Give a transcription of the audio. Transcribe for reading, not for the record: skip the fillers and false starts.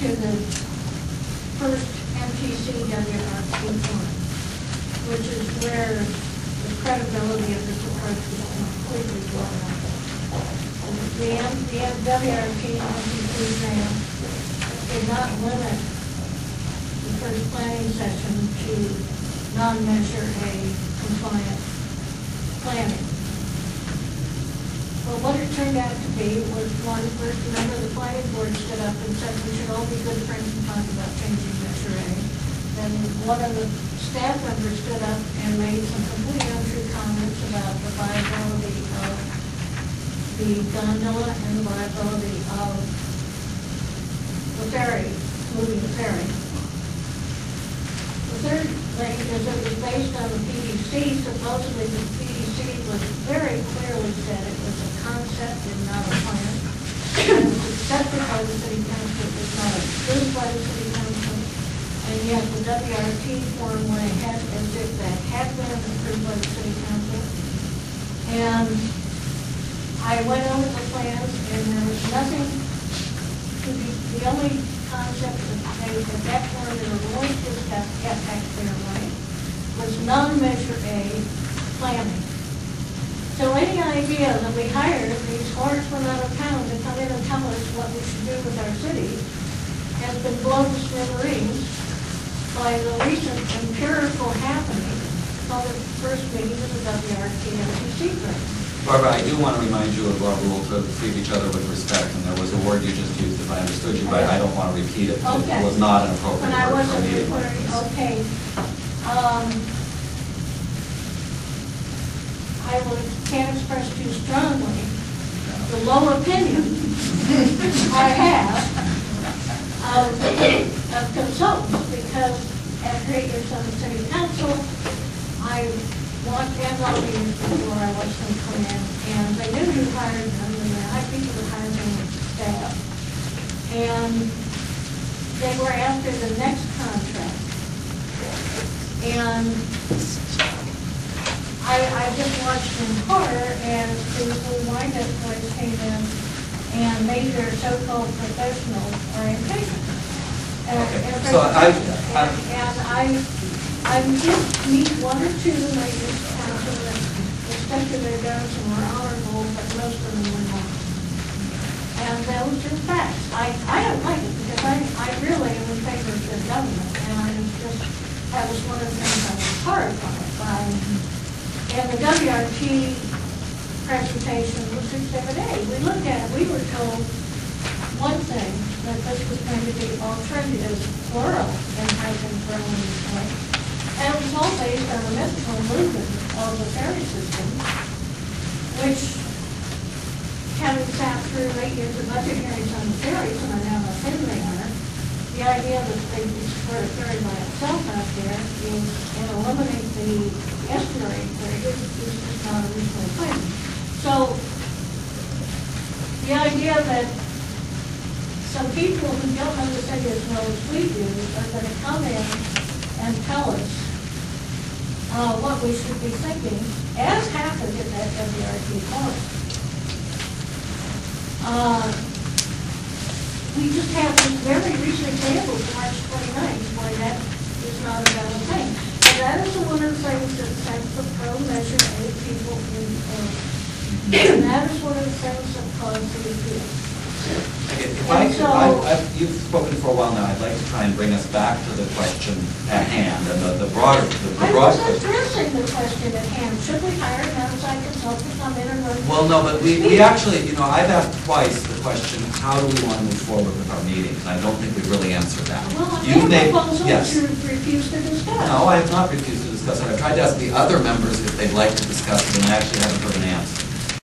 to the first MTC WRC forum, which is where the credibility of this approach was completely blown up. The WRT MTC grant did not limit the first planning session to non-measure A compliant planning. Well, what it turned out to be was one first member of the planning board stood up and said we should all be good friends and talk about changing Measure A. Then one of the staff members stood up and made some completely untrue comments about the viability of the gondola and the viability of the ferry, moving the ferry. The third thing is it was based on the PDC. Supposedly the PDC was very clearly said it was a concept and not a plan. And it was accepted by the city council. It was not approved by the city council. And yet the WRT forum went ahead as if that had been approved by the city council. And I went over the plans and there was nothing to be, the only concept that they at that point they were going to discuss at taxpayer money was non-measure A planning. So any idea that we hired these horsemen out of town to come in and tell us what we should do with our city has been blown to smithereens by the recent empirical happening called the first meeting of the WRT MTC grant. Barbara, I do want to remind you of our rule to treat each other with respect, and there was a word you just used, if I understood you right, I don't want to repeat it. Okay. It was not an appropriate word for a meeting like this. Okay. I can't express too strongly the low opinion I have of consultants, because after 8 years on the city council, I walked in all meetings before I watched them come in, and they knew who hired them, and I think it was hired them with staff. And they were after the next contract. And I just watched in horror as the little wind-up boys came in and made their so-called professional orientation. I just meet one or two ladies council that stuck to their guns and were honorable, but most of them were not. And those are facts. I don't like it because I really am in favor of the government, and that was one of the things I was horrified by. And the WRT presentation was Exhibit A. We looked at it, we were told one thing, that this was going to be alternatives, plural, in housing for this way. And it was all based on the mythical movement of the ferry system, which, having sat through 8 years of budget hearings on the ferries, and I know how thin they are, the idea that they could support a ferry by itself out there and eliminate the estuary ferry is just not a reasonable thing. So, the idea that some people who don't know the city as well as we do are going to come in and tell us what we should be thinking, as happened at that WRT forum. We just have this very recent example of March 29th, why that is not a valid thing. And that is one of the things that sets the pro-measure A people in order. And that is one of the things that caused the appeal. You've spoken for a while now. I'd like to try and bring us back to the question at hand and the broad I was addressing the question at hand. Should we hire an outside consultant to come in and run? Well, no, but we actually, I've asked twice the question, how do we want to move forward with our meetings? And I don't think we've really answered that. Well, I have a proposal yes. to refuse to discuss. No, I have not refused to discuss it. I've tried to ask the other members if they'd like to discuss it, and I actually haven't heard an answer.